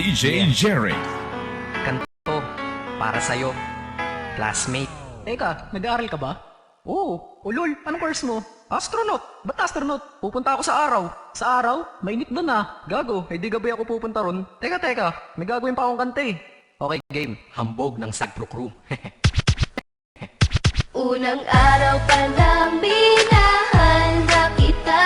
DJ Jerry. Kanto, para sa'yo, classmate. Teka, nag-aaral ka ba? Oo. Ulol, anong course mo? Astronaut. Ba't astronaut? Pupunta ako sa araw. Sa araw? Mainit doon ah. Gago, hindi gabi ako pupunta ron. Teka, may gagawin pa akong kante. Okay, game. Hambog ng Sagpro Crew. Unang araw pa lang minahal na kita.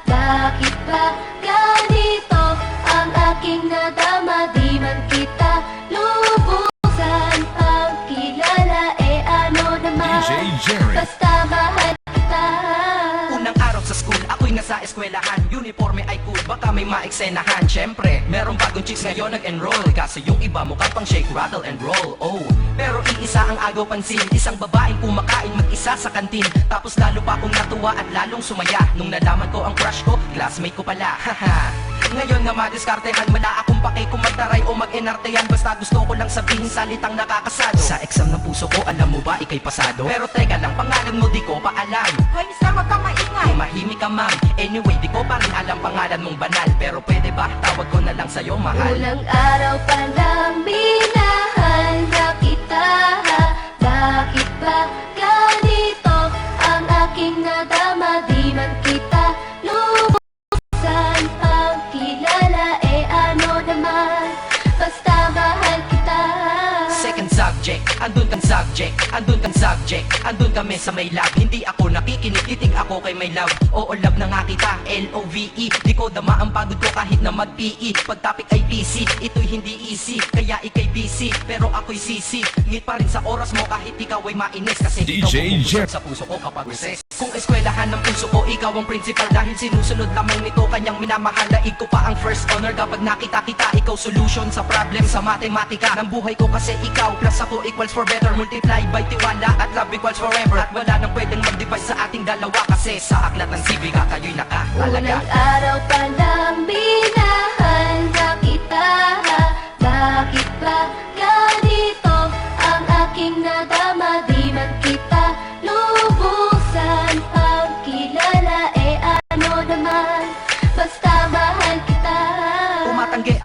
Bakit ba ganito ang aking nadama? Di man kita lubusan ang kilala. Ano naman, DJ Jerry. basta mahal kita. Unang araw sa school, ako'y nasa eskwelahan. Uniforme ay cool, baka may maeksenahan. Syempre, merong bagong chicks ngayon nag-enroll. Kasi yung iba mukha pang shake, rattle and roll. Oh, pero iisa ang agaw pansin. Isang babaeng kumakain mag-isa sa kantin. Tapos lalo pa akong natuwa at lalong sumaya nung nalaman ko ang crush ko, classmate ko pala. Haha. Ngayon na madiskartehan, wala akong pake kung magtaray o mag-enartehan. Basta gusto ko lang sabihin salitang nakakasado. Sa exam ng puso ko, alam mo ba ikay pasado? Pero teka lang, pangalan mo di ko pa alam. Hoy, mister, wag kang maingay. Tumahimik ka ma'am. Anyway, di ko pa rin alam pangalan mong banal. Pero pwede ba, tawag ko na lang sa'yo mahal. Unang araw pa lang minahal na kita. Bakit ba ganito ang aking nadama? Di man kita lubusan ang kilala. Ano naman, basta mahal kita. Second subject, andun kang subject, andun kang subject, andun kami sa may love. Hindi ako nakikinig, titig ako kay may love. Oo, love na nga kita, L-O-V-E. Di ko dama ang pagod ko kahit na mag-PE. Pag topic ay PC, ito'y hindi easy. Kaya ikay busy, pero ako'y sisi. Ngit pa rin sa oras mo kahit ikaw ay mainis. Kasi ikaw DJ pupusok sa puso ko kapag recess. Kung eskwelahan ng puso ko, ikaw ang principal. Dahil sinusunod lamang nito kanyang minamahal. Daig ko pa ang first honor kapag nakita kita. Ikaw solution sa problem sa matematika ng buhay ko. Kasi ikaw plus ako equals for better. Multiply by tiwala at love equals forever. At wala nang pwedeng mag-divide sa ating dalawa. Kasi sa aklat ng sibiga kayo'y nakatalaga. Unang araw pa lang minahal na kita. Bakit ba ganito ang aking nadama? Di man kita lubusan ang kilala. Ano naman, basta mahal kita. Tumatanggi.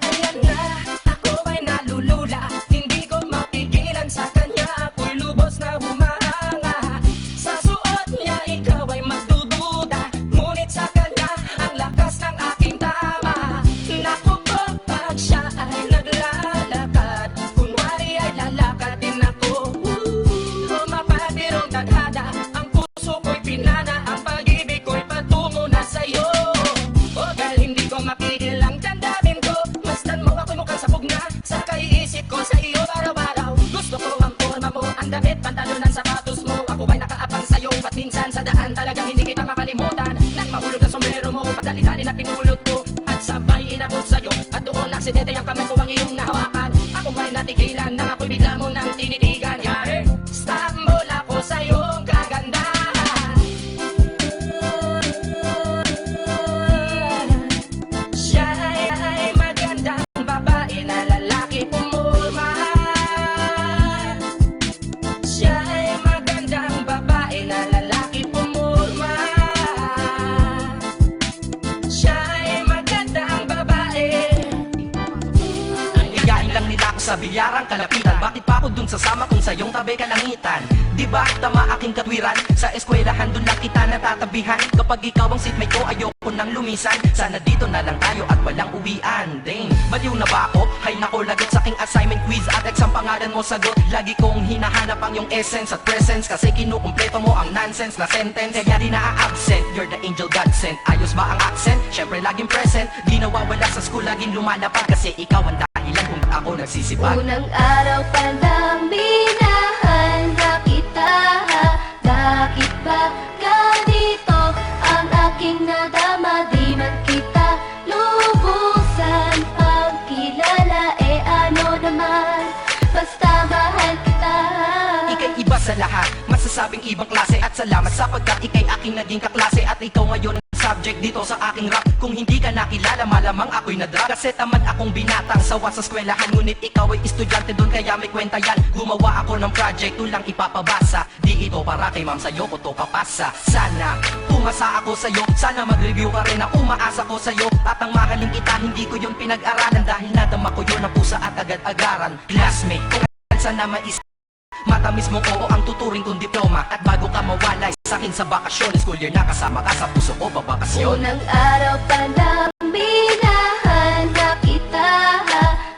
Ayan na, ako ay nalulula. Hindi ko mapigilan sa kanya. Ako'y lubos na humahanga. Sa suot niya, ikaw ay magdududa. Ngunit sa kanya, ang lakas ng aking tama. Naku po, pag siya ay naglalakad, kunwari ay lalakad din ako. Mapatirong tadhana, ang puso ko'y pinana. Ang pag-ibig ko'y patungo na sa'yo. O dahil hindi ko mapigil ang damdamin ko, masdan mo ako'y mukhang sabog na sa kaiisip ko sa iyo araw-araw. Gusto ko ang forma mo, ang damit, pantalon, ang sapatos mo. Ako ay nakaapang sa'yo, at minsan sa daan talagang hindi kita makalimutan. Nang mahulog ang sombrero mo, padali-dali na pinulot ko, at sabay inabot sa'yo. At doon aksidente ang kamay ko ang iyong nahawakan. Ako ay natigilan, nang ako'y bigla mo nang tinitigan. Yari, stambol ako sa iyong kagandahan. Siya ay magandang babae na lalaki pumulma. Siya ay magandang babae na lalaki pumulma. Siya ay magandang babae. Higain lang nila ako sa bilyarang kalapitan. Bakit pa ako dun sasama kung sa iyong tabi kalangitan? Diba tama aking katwiran? Sa eskwelahan dun lang kita natatabihan. Kapag ikaw ang seatmate ko, ayoko nang lumisan. Sana dito na lang tayo at walang uwian. Dang, baliw na ba ako? Hay nako, lagot sa aking assignment quiz at exam pangalan mo sagot. Lagi kong hinahanap ang iyong essence at presence. Kasi kinukumpleto mo ang nonsense na sentence. Kaya di na-absent, you're the angel God sent. Ayos ba ang accent? Syempre laging present. Di nawawala sa school, laging lumalapag. Kasi ikaw ang dahilan kung ba't ako nagsisipag. Unang araw pa lang minahal na kita. Bakit ba ganito ang aking nadama? Di man kita lubusan ang kilala. Ano naman, basta mahal kita. Ika'y iba sa lahat, masasabing ibang klase. At salamat sapagkat ika'y aking naging kaklase. At ikaw ngayon subject dito sa aking rap. Kung hindi ka nakilala, malamang ako'y nadrag. Kasi tamad akong binatang sawa sa eskwelahan, ngunit ikaw ay estudyante doon kaya may kwenta yan. Gumawa ako ng project, tulang ipapabasa. Di ito para kay ma'am, sa'yo ko to papasa. Sana pumasa ako sa'yo, sana mag-review ka rin. Ako umaasa ko sa'yo, at ang magaling kita hindi ko yun pinag-aralan. Dahil nadama ko yun ang pusa at agad-agaran. Classmate, kung sana mais matamis mo oo ang tuturing kong diploma. At bago ka mawalay sa akin sa bakasyon, school year na kasama ka sa puso ko babakasyon. Unang araw pa lang minahan na kita.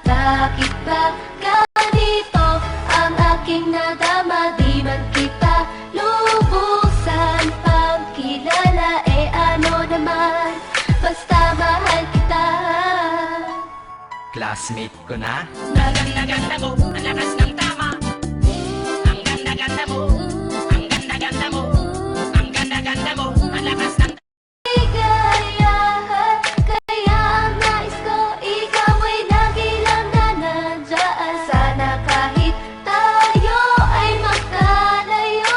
Bakit ba ganito ang aking nadama? Di man kita lubusan pang kilala. Eh ano naman, basta mahal kita. Classmate ko na. Ganda-ganda mo, ang lakas ng tama. Ang ganda-ganda mo, ang ganda-ganda mo, ang ganda-ganda mo, ang lakas ng Ligayahan, kaya ang nais ko, ikaw ay lagi lang na nandyan. Sana kahit tayo ay magkalayo,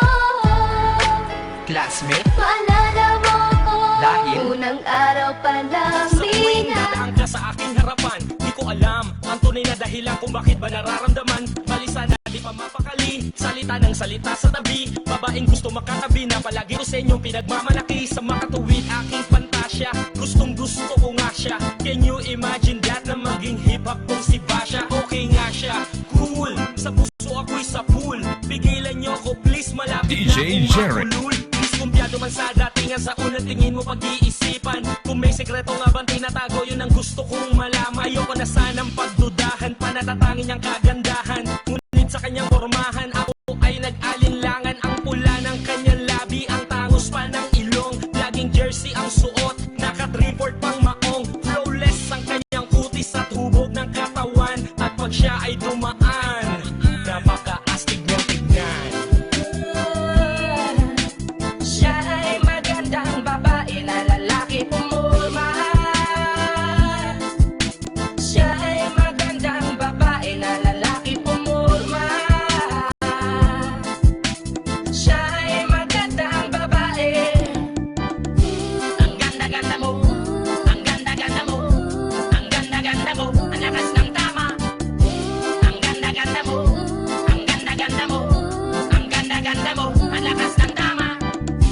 Classmate, maalala mo ko. Dahil? Unang araw pa lang Sa tuwing mina. dadaan ka sa aking harapan, di ko alam ang tunay na dahilan kung bakit ba nararamdaman. Mali sana di pa mapakali, salita ng salita sa tabi. Babaeng gusto makatabi na palagi ko sa inyong pinagmamalaki. Sa makatuwid aking pantasya, gustong gusto ko nga siya. Can you imagine that na maging hip-hop kong si Basha? Okay nga siya, cool, sa puso ako'y sa pool. Pigilan niyo ko please, malapit DJ na akong Jared. makulul. Kumpiyado man sa datingan, sa unang tingin mo pag-iisipan. Kung may sekreto nga bang tinatago, yun ang gusto kong malaman. Ayoko na sanang pagdudahan, panatatangin niyang kagandahan. Ngunit sa kanyang formahan, ako ay nag-alinlangan. Ang pula ng kanyang labi, ang tangos pa ng ilong. Laging jersey ang suot, naka-3-4 pang maong. Flawless ang kanyang kutis at hubog ng katawan. At pag siya ay dumaan, napaka-astig niyang tignan. Siya ay magandang babae na lalaki pumulma. Siya ay magandang babae na lalaki pumulma. Siya ay magandang babae. Ang ganda-ganda mo, ang ganda-ganda mo, ang ganda-ganda mo, ang lakas ng tama. Ang ganda-ganda mo, ang ganda-ganda mo, ang ganda-ganda mo, ang lakas ng tama.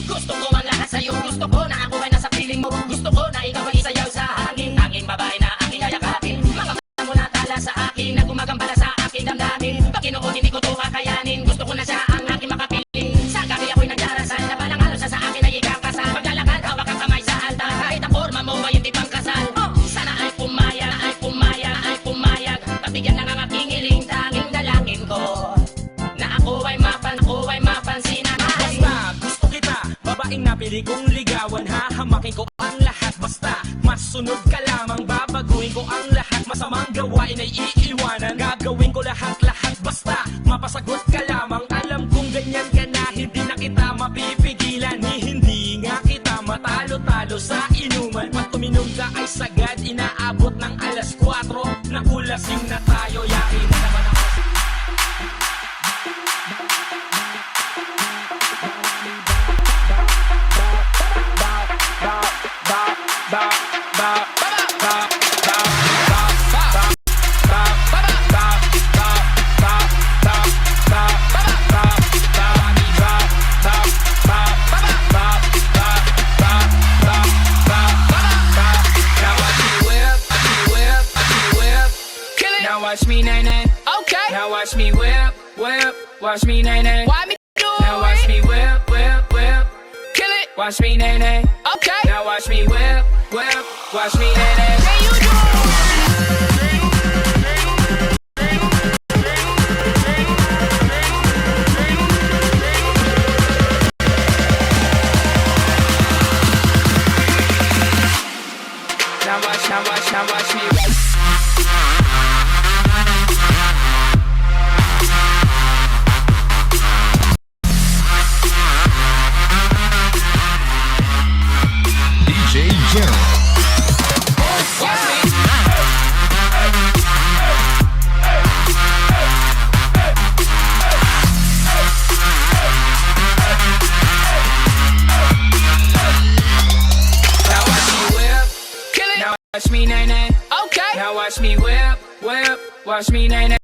Gusto ko ang lahat sa'yo, gusto ko na ako ay nasa piling mo. Gusto ko na ikaw ay isayaw sa hangin. Aking babae na aking yayakapin. Makakita mo na tala sa akin, na gumagambala sa aking damdamin. Pagkinoon hindi ko to kakayanin, gusto ko na siya ang aking makapiling. Sa gabi ako'y nagdarasal, na palang halos sa akin ay ikakasal. Paglalakad, hawak ang kamay sa altar, kahit ang forma mo ay hindi pang kasal. Sana ay pumayag, ay pumayag, ay pumayag. Pagbigyan ng ang aking hiling, tanging dalangin ko na ako ay mapansin na basta gusto kita, babaeng napili kong ligawan. Hahamakin ko ang lahat, basta masunod ka lamang. Babaguhin ko ang lahat, masamang gawain ay iiwanan. Gagawin ko lahat-lahat, basta mapasagot ka lamang. Alam kong ganyan ka na, hindi na kita mapipigilan. Hindi nga kita matalo-talo sa inuman. Pag uminom ka ay sagad, inaabot ng alas 4. Nakulasing na tayo, yakin na naman ako. Now watch me nay nay. Okay. Now watch me whip, whip. Watch me nay nay. Why me do Now watch me whip, whip, whip. Kill it. Watch me nay nay. Okay. Now watch me whip, whip. Watch me nay nay. Can you do Now watch me. DJ Jared. Yeah. watch me whip, whip, watch me nay nay.